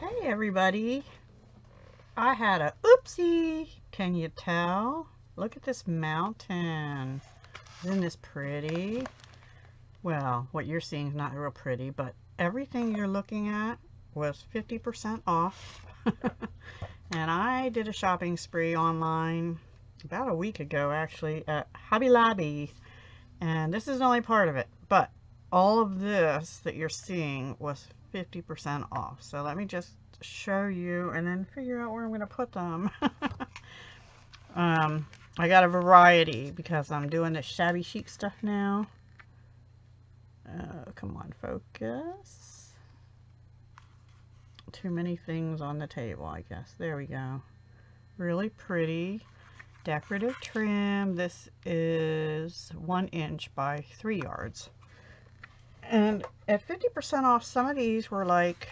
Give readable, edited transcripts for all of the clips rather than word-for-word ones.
Hey everybody, I had a oopsie. Can you tell? Look at this mountain. Isn't this pretty? Well, what you're seeing is not real pretty, but everything you're looking at was 50% off. And I did a shopping spree online about a week ago actually at Hobby Lobby. And this is only part of it, but all of this that you're seeing was 50% off. So let me just show you and then figure out where I'm going to put them. I got a variety because I'm doing the shabby chic stuff now. Come on, focus. Too many things on the table, I guess. There we go. Really pretty decorative trim. This is 1 inch by 3 yards. And at 50% off, some of these were like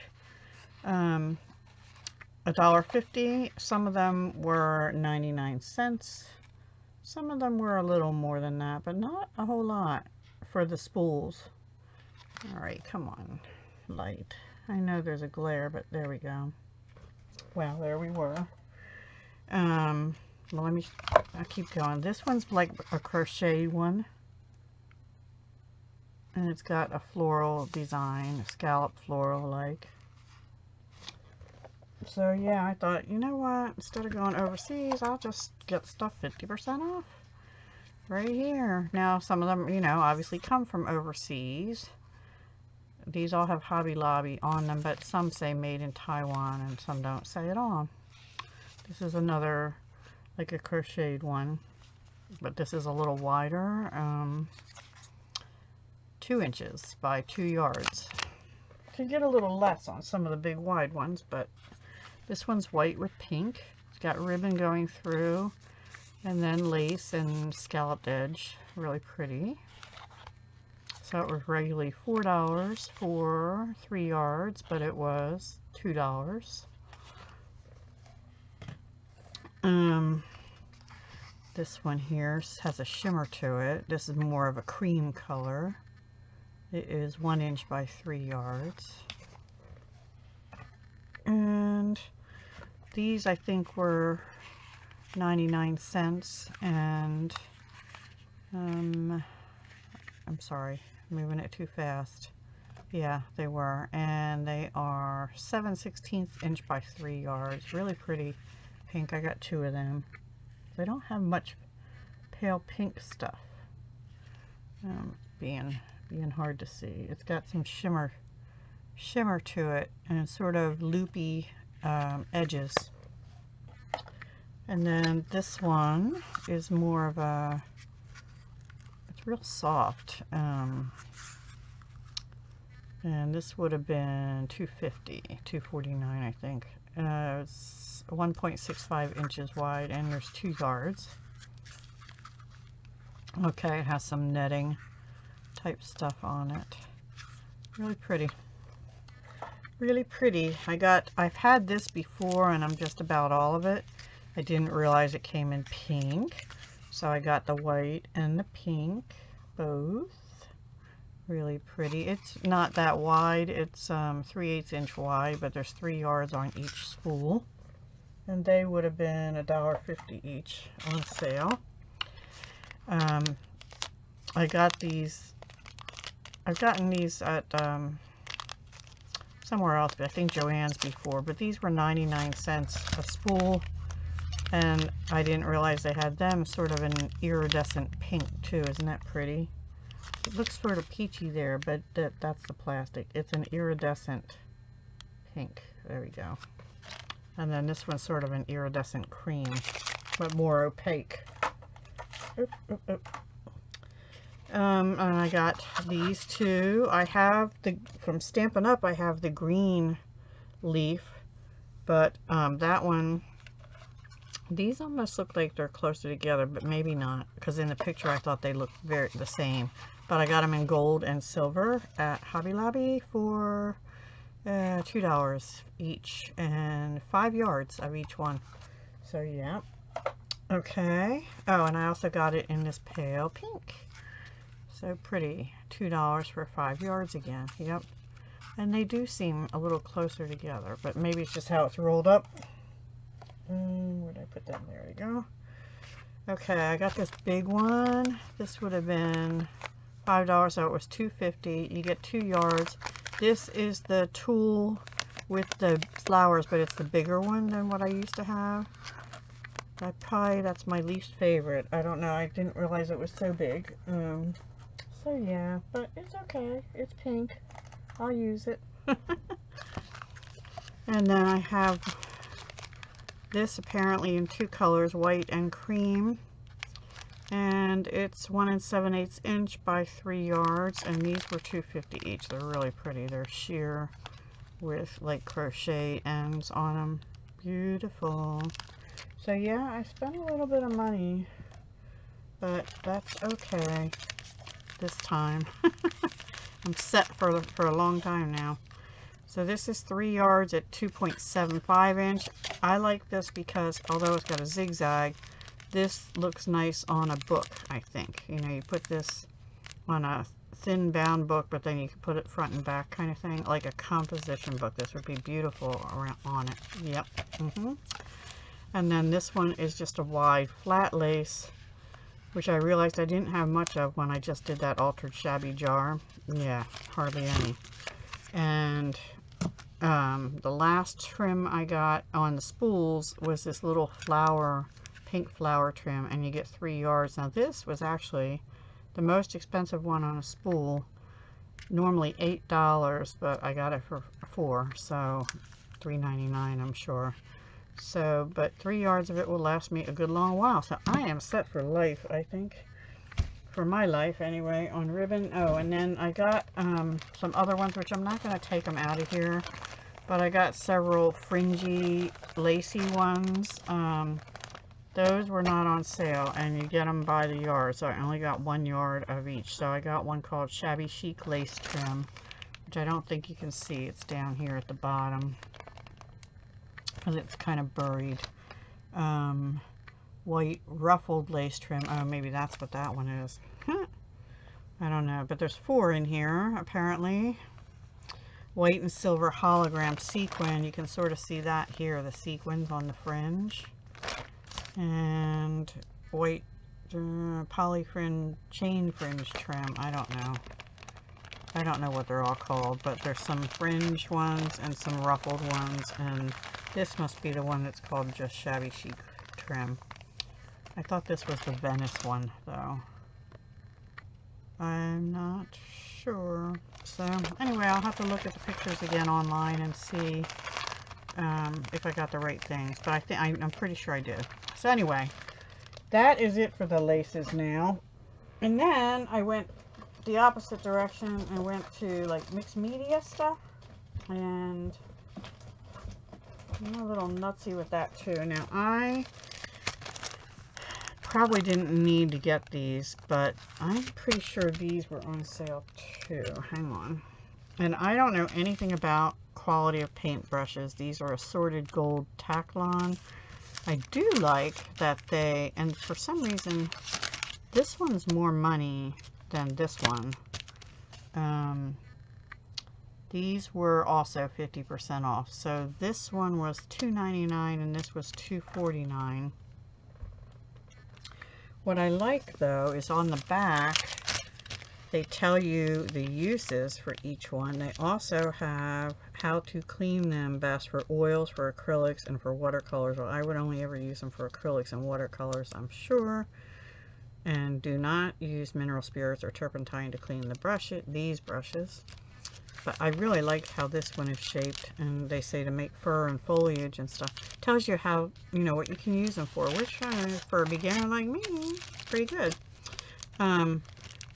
$1.50. Some of them were 99 cents. Some of them were a little more than that, but not a whole lot for the spools. All right, come on, light. I know there's a glare, but there we go. Well, there we were. Well, I'll keep going. This one's like a crochet one. And it's got a floral design, a scallop floral like. So yeah, I thought, you know what, instead of going overseas, I'll just get stuff 50% off right here. Now some of them, you know, obviously come from overseas. These all have Hobby Lobby on them, but some say made in Taiwan and some don't say at all. This is another, like a crocheted one, but this is a little wider. 2 inches by 2 yards. Could get a little less on some of the big wide ones, but this one's white with pink. It's got ribbon going through and then lace and scalloped edge. Really pretty. So it was regularly $4 for 3 yards, but it was $2. This one here has a shimmer to it. This is more of a cream color. It is 1 inch by 3 yards. And these I think were 99 cents. And I'm sorry, moving it too fast. Yeah, they were. And they are 7/16 inch by 3 yards. Really pretty pink. I got 2 of them. They don't have much pale pink stuff. Being hard to see. It's got some shimmer to it and sort of loopy edges. And then this one is more of a, it's real soft. And this would have been $2.50, $2.49 I think. It's 1.65 inches wide and there's 2 yards. Okay, it has some netting type stuff on it. Really pretty. Really pretty. I've had this before and I'm just about all of it. I didn't realize it came in pink. So I got the white and the pink, both. Really pretty. It's not that wide. It's 3/8 inch wide, but there's 3 yards on each spool. And they would have been $1.50 each on sale. I got these. I've gotten these at somewhere else, but I think Joann's before. But these were 99 cents a spool, and I didn't realize they had them sort of an iridescent pink too. Isn't that pretty? It looks sort of peachy there, but that's the plastic. It's an iridescent pink. There we go. And then this one's sort of an iridescent cream, but more opaque. Oop, oop, oop. And I got these 2. I have from Stampin' Up, I have the green leaf, but that one, these almost look like they're closer together, but maybe not, because in the picture I thought they looked the same. But I got them in gold and silver at Hobby Lobby for $2 each and 5 yards of each one. So yeah. Okay. Oh, and I also got it in this pale pink. So pretty. $2 for 5 yards again. Yep. And they do seem a little closer together, but maybe it's just how it's rolled up. Where did I put them? There we go. Okay, I got this big one. This would have been $5, so it was $2.50. You get 2 yards. This is the tool with the flowers, but it's the bigger one than what I used to have. That's my least favorite. I don't know. I didn't realize it was so big. So yeah, but it's okay. It's pink. I'll use it. And then I have this apparently in 2 colors, white and cream. And it's 1 7/8 inch by 3 yards. And these were $2.50 each. They're really pretty. They're sheer with like crochet ends on them. Beautiful. So yeah, I spent a little bit of money, but that's okay this time. I'm set for a long time now. So this is 3 yards at 2.75 inch. I like this because although it's got a zigzag, this looks nice on a book, I think. You know, you put this on a thin bound book, but then you can put it front and back kind of thing, like a composition book. This would be beautiful on it. Yep. And then this one is just a wide flat lace, which I realized I didn't have much of when I just did that altered shabby jar. Yeah, hardly any. And the last trim I got on the spools was this little flower, pink flower trim, and you get 3 yards. Now this was actually the most expensive one on a spool, normally $8, but I got it for $4, so $3.99 I'm sure. So, but 3 yards of it will last me a good long while. So I am set for life, I think. For my life, anyway, on ribbon. Oh, and then I got some other ones, which I'm not going to take them out of here. But I got several fringy, lacy ones. Those were not on sale, and you get them by the yard. So I only got 1 yard of each. So I got one called Shabby Chic Lace Trim, which I don't think you can see. It's down here at the bottom, because it's kind of buried. White ruffled lace trim. Oh, maybe that's what that one is. I don't know, but there's 4 in here apparently. White and silver hologram sequin. You can sort of see that here, the sequins on the fringe. And white poly fringe, chain fringe trim. I don't know what they're all called, but there's some fringe ones and some ruffled ones, and this must be the one that's called just Shabby Chic Trim. I thought this was the Venice one, though. I'm not sure. So, anyway, I'll have to look at the pictures again online and see if I got the right things. But I'm pretty sure I did. So, anyway, that is it for the laces now. And then I went the opposite direction. I went to, like, mixed media stuff. And I'm a little nutsy with that, too. Now, I probably didn't need to get these, but I'm pretty sure these were on sale too. Hang on. And I don't know anything about quality of paint brushes. These are assorted gold Taklon. I do like that and for some reason, this one's more money than this one. These were also 50% off. So this one was $2.99 and this was $2.49. What I like, though, is on the back, they tell you the uses for each one. They also have how to clean them best for oils, for acrylics, and for watercolors. Well, I would only ever use them for acrylics and watercolors, I'm sure. And do not use mineral spirits or turpentine to clean these brushes. But I really liked how this one is shaped, and they say to make fur and foliage and stuff. Tells you how, you know, what you can use them for, which for a beginner like me, pretty good.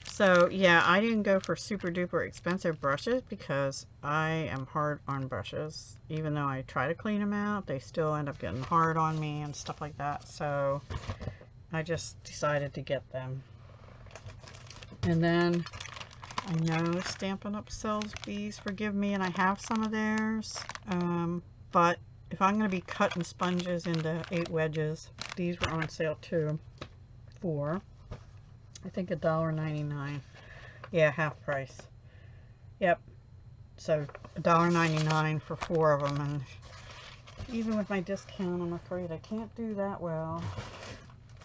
So yeah, I didn't go for super duper expensive brushes because I am hard on brushes. Even though I try to clean them out, they still end up getting hard on me and stuff like that. So I just decided to get them. And then I know Stampin' Up sells these, forgive me, and I have some of theirs. But if I'm going to be cutting sponges into 8 wedges, these were on sale too for, I think, $1.99. Yeah, half price. Yep. So $1.99 for 4 of them, and even with my discount, I'm afraid I can't do that well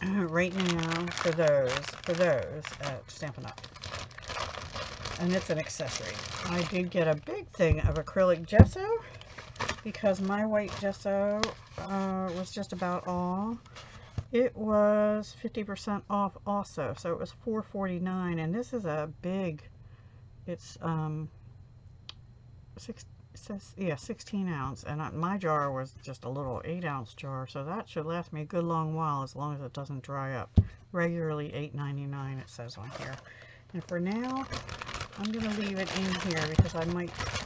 right now for those at Stampin' Up. And it's an accessory. I did get a big thing of acrylic gesso because my white gesso was just about all. It was 50% off also, so it was $4.49, and this is a big, it's 16 ounce, and my jar was just a little 8-ounce jar, so that should last me a good long while as long as it doesn't dry up. Regularly $8.99 it says on here. And for now, I'm going to leave it in here because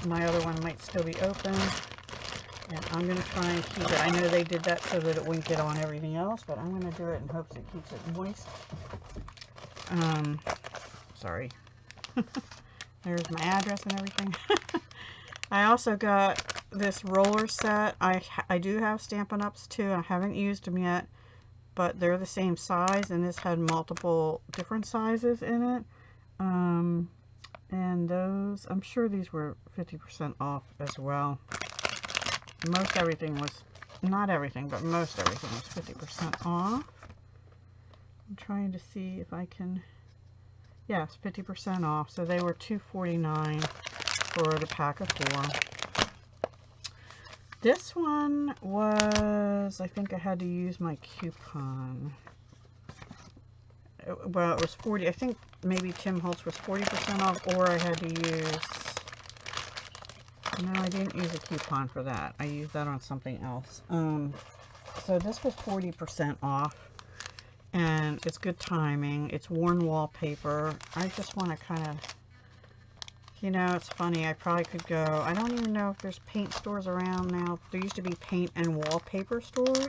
my other one might still be open, and I'm going to try and keep it. I know they did that so that it wouldn't get on everything else, but I'm going to do it in hopes it keeps it moist. Sorry. There's my address and everything. I also got this roller set. I do have Stampin' Ups too. I haven't used them yet, but they're the same size, and this had multiple different sizes in it. And those, I'm sure these were 50% off as well. Most everything was, not everything, but most everything was 50% off. I'm trying to see if I can, yes, 50% off. So they were $2.49 for the pack of 4. This one was, I think I had to use my coupon. Well, it was 40, I think maybe Tim Holtz was 40% off, or I had to use, no, I didn't use a coupon for that. I used that on something else. So this was 40% off, and it's good timing. It's worn wallpaper. I just want to kind of, you know, it's funny, I probably could go, I don't even know if there's paint stores around now. There used to be paint and wallpaper stores.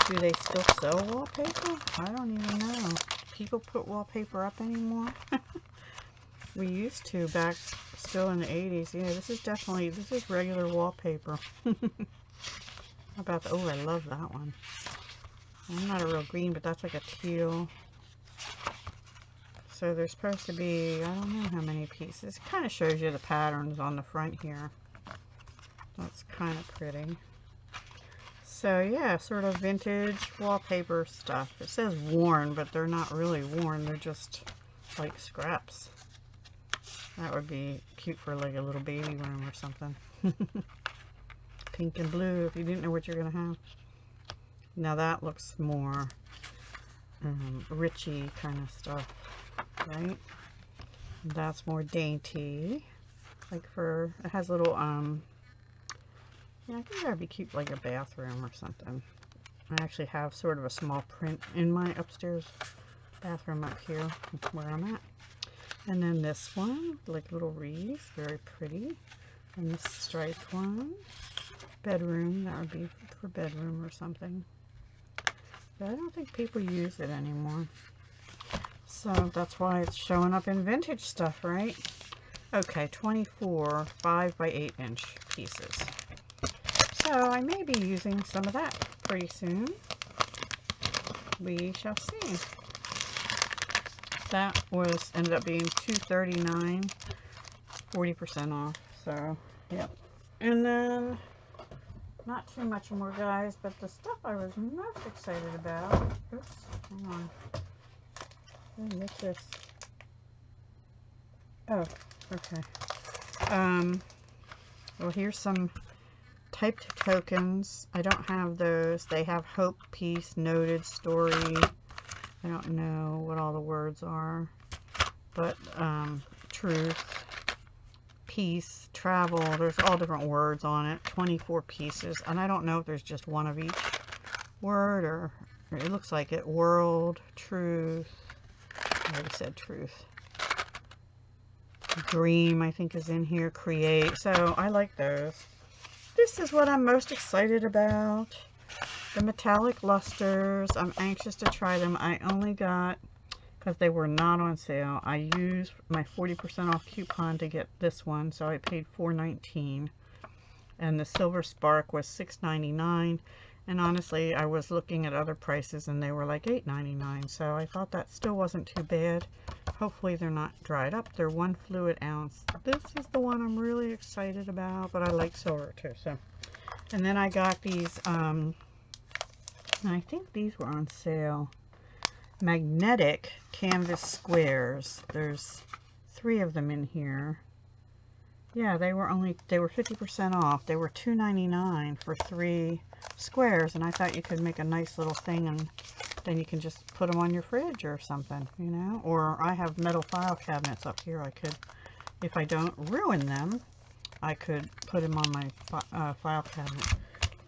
Do they still sell wallpaper? I don't even know. People put wallpaper up anymore? We used to back still in the 80s. Yeah, this is definitely, this is regular wallpaper. How about the, oh, I love that one. I'm not a real green, but that's like a teal. So there's supposed to be, I don't know how many pieces. It kind of shows you the patterns on the front here. That's kind of pretty. So yeah, sort of vintage wallpaper stuff. It says worn, but they're not really worn. They're just like scraps. That would be cute for like a little baby room or something. Pink and blue if you didn't know what you're going to have. Now that looks more richy kind of stuff, right? That's more dainty. Like for, it has little, yeah, I think that would be cute like a bathroom or something. I actually have sort of a small print in my upstairs bathroom up here where I'm at. And then this one, like little wreaths, very pretty. And this striped one, bedroom, that would be for bedroom or something. But I don't think people use it anymore. So that's why it's showing up in vintage stuff, right? Okay, 24 5 by 8 inch pieces. So I may be using some of that pretty soon. We shall see. That was ended up being $2.39, 40% off. So yep. And then not too much more, guys, but the stuff I was most excited about. Oops, hang on. What's this? Oh, okay. Well, here's some typed tokens. I don't have those. They have hope, peace, noted, story. I don't know what all the words are, but truth, peace, travel. There's all different words on it. 24 pieces, and I don't know if there's just one of each word, or it looks like it. World, truth. I already said truth. Dream, I think, is in here. Create. So I like those. This is what I'm most excited about. The metallic lusters. I'm anxious to try them. I only got, because they were not on sale, I used my 40% off coupon to get this one, so I paid $4.19. And the silver spark was $6.99. And honestly, I was looking at other prices and they were like $8.99, so I thought that still wasn't too bad. Hopefully they're not dried up. They're 1 fluid ounce. This is the one I'm really excited about, but I like silver too. So, and then I got these, I think these were on sale, magnetic canvas squares. There's 3 of them in here. Yeah, they were 50% off. They were $2.99 for 3 squares, and I thought you could make a nice little thing, and then you can just put them on your fridge or something, you know. Or I have metal file cabinets up here. I could, if I don't ruin them, I could put them on my file cabinet.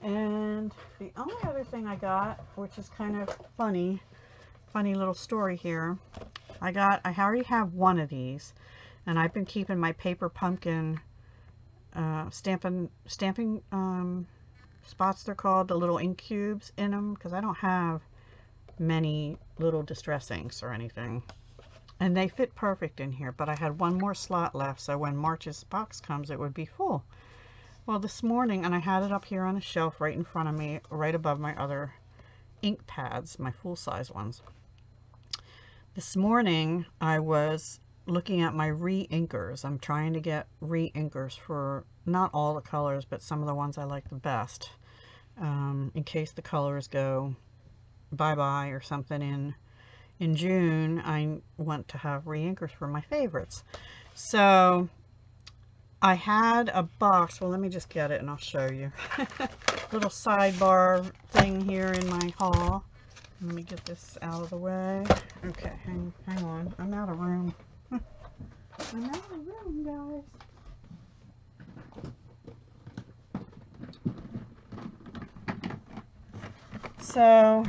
And the only other thing I got, which is kind of funny little story here, I already have one of these. And I've been keeping my paper pumpkin stamping spots, they're called, the little ink cubes in them, because I don't have many little distress inks or anything. And they fit perfect in here, but I had one more slot left, so when March's box comes, it would be full. Well, this morning, and I had it up here on a shelf right in front of me, right above my other ink pads, my full-size ones. This morning, I was looking at my re-inkers. I'm trying to get re-inkers for not all the colors, but some of the ones I like the best, in case the colors go bye-bye or something in June. I want to have re-inkers for my favorites. So I had a box. Well, let me just get it and I'll show you. Little sidebar thing here in my haul. Let me get this out of the way. Okay, hang on. I'm out of room. I'm out of room, guys. So,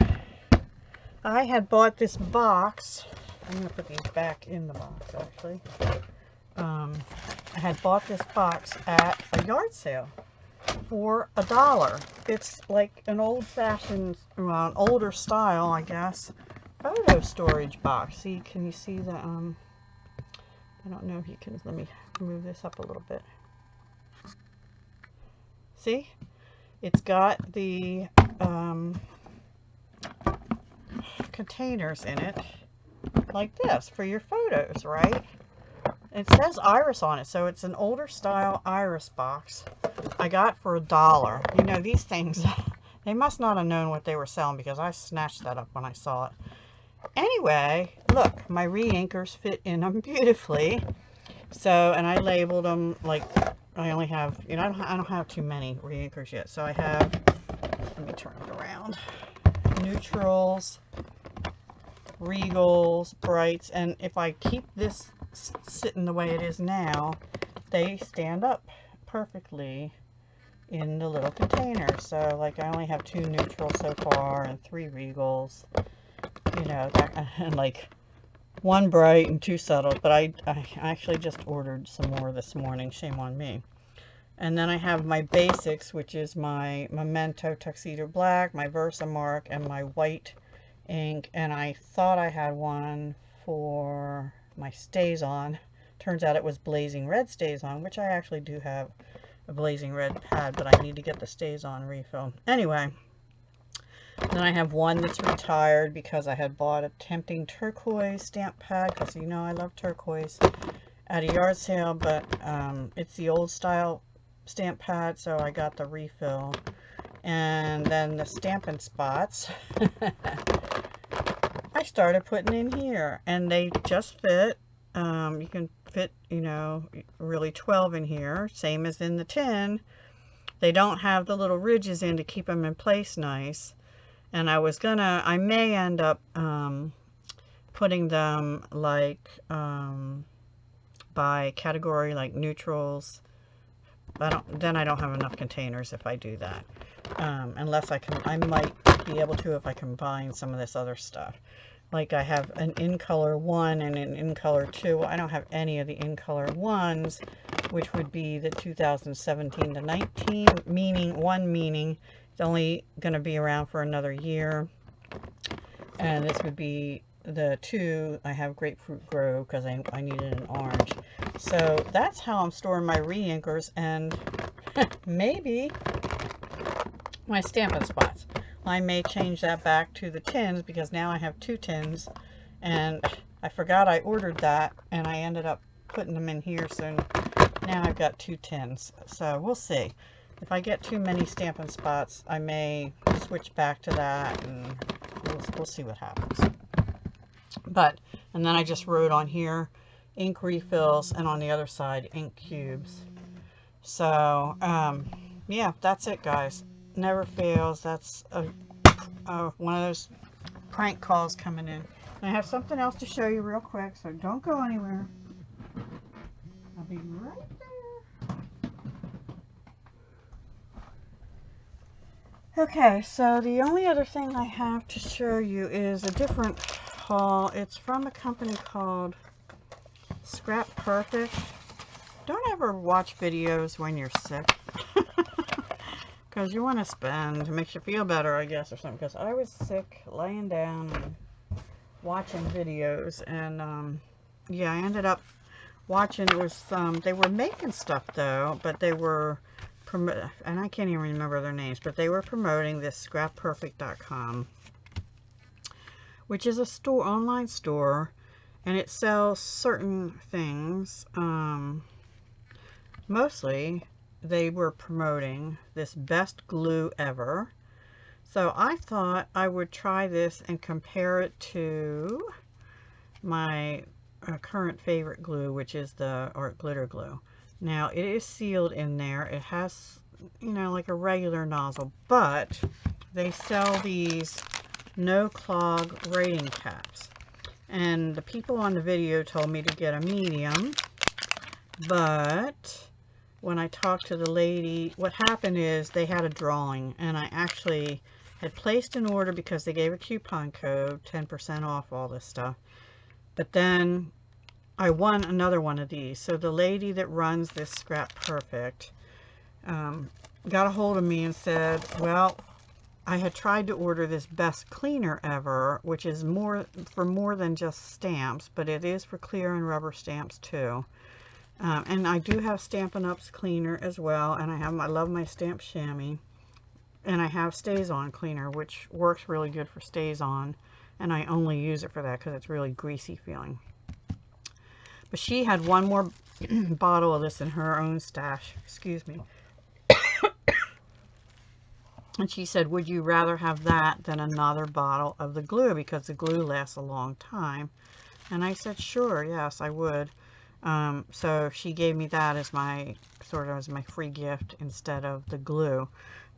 I had bought this box. I'm going to put these back in the box, actually. I had bought this box at a yard sale for $1. It's like an old-fashioned, well, an older style, I guess, photo storage box. See, can you see the, I don't know if you can, let me move this up a little bit. See? It's got the containers in it, like this, for your photos, right? It says Iris on it, so it's an older style Iris box I got for $1. You know, these things, they must not have known what they were selling, because I snatched that up when I saw it. Anyway, look, my re-inkers fit in them beautifully. So, and I labeled them, like, I only have, you know, I don't have too many re-inkers yet. So I have, let me turn it around, neutrals, regals, brights, and if I keep this sitting the way it is now, they stand up perfectly in the little container. So, like, I only have 2 neutrals so far and 3 regals. You know, that, and like 1 bright and 2 subtle, but I actually just ordered some more this morning, shame on me. And then I have my basics, which is my Memento Tuxedo Black, my Versamark, and my white ink. And I thought I had one for my Stays On. Turns out it was Blazing Red Stays On, which I actually do have a Blazing Red pad, but I need to get the Stays On refill. Anyway. Then I have one that's retired because I had bought a Tempting Turquoise stamp pad, because you know I love turquoise, at a yard sale, but it's the old style stamp pad, so I got the refill. And then the Stampin' Spots I started putting in here, and they just fit. You can fit, you know, really 12 in here, same as in the tin. They don't have the little ridges in to keep them in place nice. And I may end up putting them like by category, like neutrals. Then I don't have enough containers if I do that. Unless I might be able to if I combine some of this other stuff. Like I have an in color 1 and an in color 2. Well, I don't have any of the in color 1s, which would be the 2017 to 19, meaning it's only going to be around for another year. And this would be the 2. I have Grapefruit Grove because I needed an orange. So that's how I'm storing my re-inkers, and maybe my Stampin' Spots. I may change that back to the tins because now I have 2 tins, and I forgot I ordered that and I ended up putting them in here, so now I've got 2 tins. So we'll see. If I get too many Stampin' Spots, I may switch back to that, and we'll see what happens. But, and then I just wrote on here ink refills, and on the other side ink cubes. So yeah, that's it, guys. Never fails. That's one of those prank calls coming in. And I have something else to show you real quick, so don't go anywhere. I'll be right there. Okay, so the only other thing I have to show you is a different haul. It's from a company called Scrap Perfect. Don't ever watch videos when you're sick. Because you want to spend, it makes you feel better, I guess, or something. Because I was sick, laying down and watching videos. And, yeah, I ended up watching, it was, they were making stuff, though. But they were, and I can't even remember their names. But they were promoting this scrapperfect.com. Which is a store, online store. And it sells certain things. Mostly, they were promoting this best glue ever. So I thought I would try this and compare it to my current favorite glue, which is the Art Glitter Glue. Now, it is sealed in there. It has, you know, like a regular nozzle, but they sell these no clog writing caps. And the people on the video told me to get a medium, but when I talked to the lady, what happened is they had a drawing, and I actually had placed an order because they gave a coupon code, 10% off all this stuff. But then I won another one of these. So the lady that runs this Scrap Perfect got a hold of me and said, well, I had tried to order this best cleaner ever, which is for more than just stamps, but it is for clear and rubber stamps too. And I do have Stampin' Up's cleaner as well, and I love my Stamp Chamois, and I have Stays On cleaner, which works really good for Stays On, and I only use it for that because it's really greasy feeling. But she had one more bottle of this in her own stash, excuse me. And she said, would you rather have that than another bottle of the glue, because the glue lasts a long time? And I said, sure, yes, I would. So she gave me that as my free gift instead of the glue,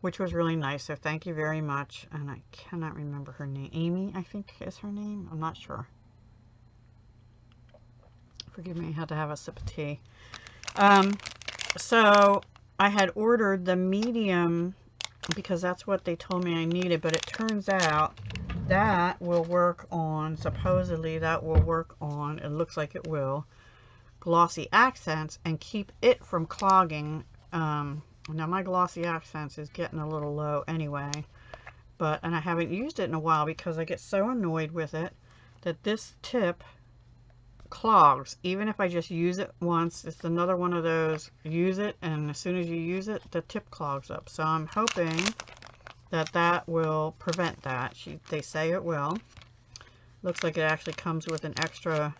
which was really nice. So thank you very much. And I cannot remember her name. Amy, I think is her name. I'm not sure. Forgive me, I had to have a sip of tea. So I had ordered the medium because that's what they told me I needed, but it turns out that will work on, supposedly that will work on, it looks like it will, glossy accents and keep it from clogging. Now my glossy accents is getting a little low anyway, and I haven't used it in a while because I get so annoyed with it that this tip clogs. Even if I just use it once, it's another one of those, use it, and as soon as you use it, the tip clogs up. So I'm hoping that that will prevent that. They say it will. Looks like it actually comes with an extra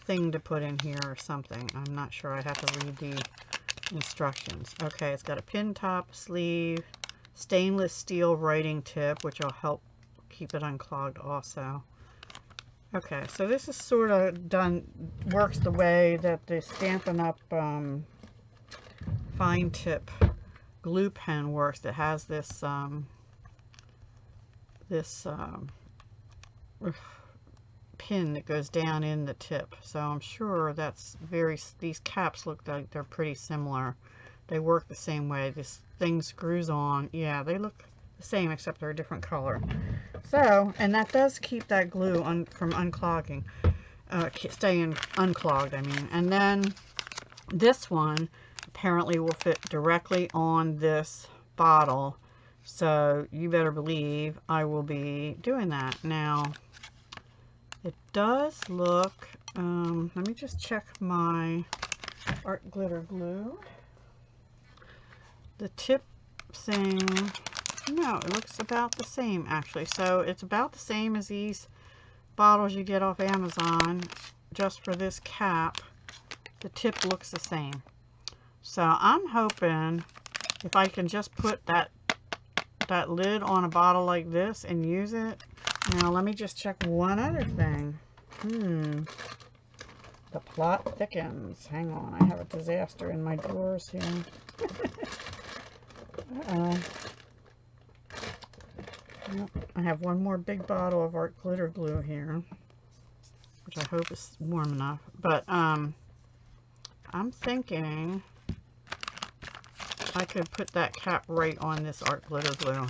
thing to put in here or something. I'm not sure. I have to read the instructions. Okay, it's got a pin top, sleeve, stainless steel writing tip, which will help keep it unclogged also. Okay, so this is sort of works the way that the Stampin' Up fine tip glue pen works. It has this pin that goes down in the tip, so I'm sure that's these caps look like they're pretty similar. They work the same way. This thing screws on. Yeah, they look the same except they're a different color. So, and that does keep that glue from unclogging, staying unclogged, I mean. And then this one apparently will fit directly on this bottle, so you better believe I will be doing that. Now, it does look, let me just check my Art Glitter Glue. The tip thing No, it looks about the same actually. So it's about the same as these bottles you get off Amazon. Just for this cap, the tip looks the same. So I'm hoping if I can just put that lid on a bottle like this and use it. Now let me just check one other thing. The plot thickens. Hang on, I have a disaster in my drawers here. I have one more big bottle of art glitter glue here, which I hope is warm enough. But I'm thinking I could put that cap right on this art glitter glue.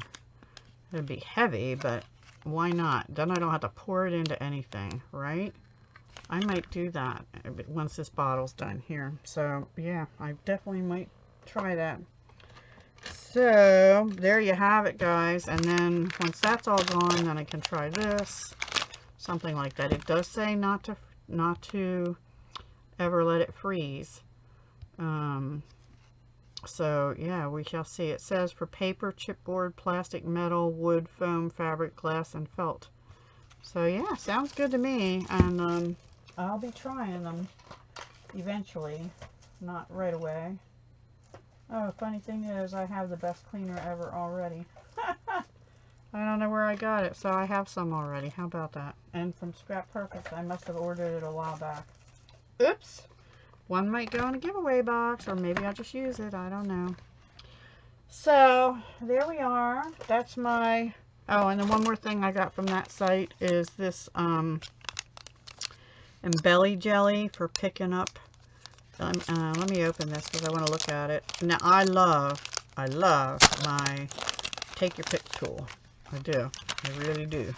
It'd be heavy, but why not? Then I don't have to pour it into anything, right? I might do that once this bottle's done here. So yeah, I definitely might try that. So there you have it, guys. And then once that's all gone, then I can try this, something like that. It does say not to ever let it freeze. So yeah, we shall see. It says for paper, chipboard, plastic, metal, wood, foam, fabric, glass, and felt. So yeah, sounds good to me. And I'll be trying them eventually, not right away. Oh, funny thing is, I have the best cleaner ever already. I don't know where I got it, so I have some already. How about that? And from Scrap Perfect, I must have ordered it a while back. Oops! One might go in a giveaway box, or maybe I'll just use it. I don't know. So, there we are. That's my... Oh, and then one more thing I got from that site is this Embelly Jelly for picking up. Let me open this because I want to look at it. Now, I love my Take Your Pick tool. I do. I really do.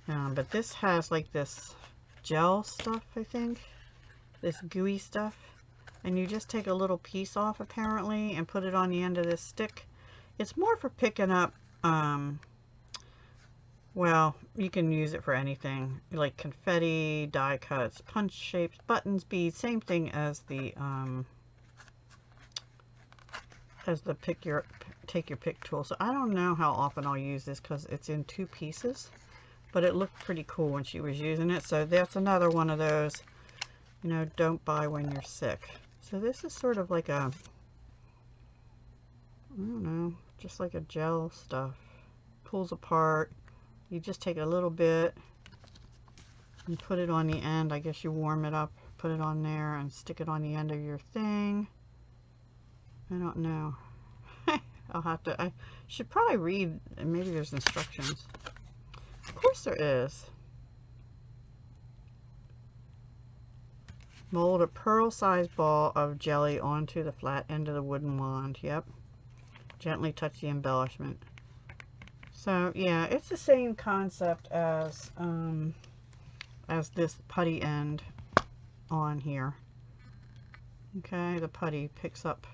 But this has like this gel stuff, I think. This gooey stuff. And you just take a little piece off, apparently, and put it on the end of this stick. It's more for picking up, well, you can use it for anything, like confetti, die cuts, punch shapes, buttons, beads, same thing as the Take Your Pick tool. So I don't know how often I'll use this because it's in 2 pieces, but it looked pretty cool when she was using it. So that's another one of those, you know, don't buy when you're sick. So this is sort of like a, I don't know, just like a gel stuff. Pulls apart. You just take a little bit and put it on the end. I guess you warm it up, put it on there, and stick it on the end of your thing. I don't know. I'll have to, I should probably read, maybe there's instructions. Of course there is. Mold a pearl-sized ball of jelly onto the flat end of the wooden wand. Yep. Gently touch the embellishment. So yeah, it's the same concept as this putty end on here. Okay, the putty picks up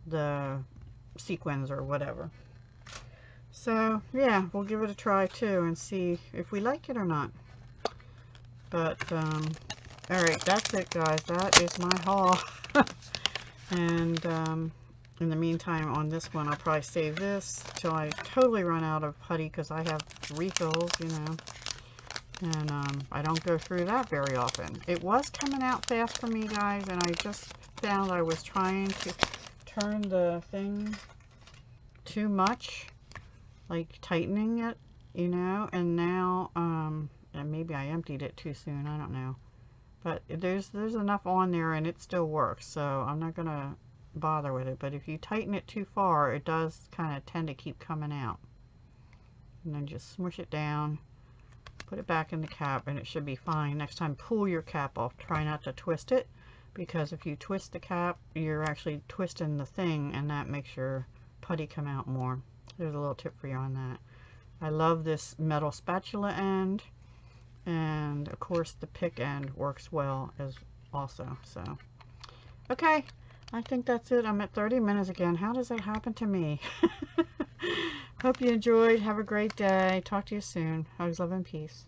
the sequins or whatever. So yeah, we'll give it a try too and see if we like it or not. But alright, that's it, guys. That is my haul. And in the meantime, on this one, I'll probably save this till I totally run out of putty because I have refills, you know. And I don't go through that very often. It was coming out fast for me, guys, and I just found I was trying to turn the thing too much, like tightening it, you know. And now, and maybe I emptied it too soon. I don't know. But there's enough on there, and it still works. So I'm not gonna bother with it. But if you tighten it too far, it does kind of tend to keep coming out. And then just smush it down, put it back in the cap, and it should be fine. Next time, pull your cap off. Try not to twist it, because if you twist the cap, you're actually twisting the thing, and that makes your putty come out more. There's a little tip for you on that. I love this metal spatula end, and of course the pick end works well as also. So okay, I think that's it. I'm at 30 minutes again. How does that happen to me? Hope you enjoyed. Have a great day. Talk to you soon. Hugs, love, and peace.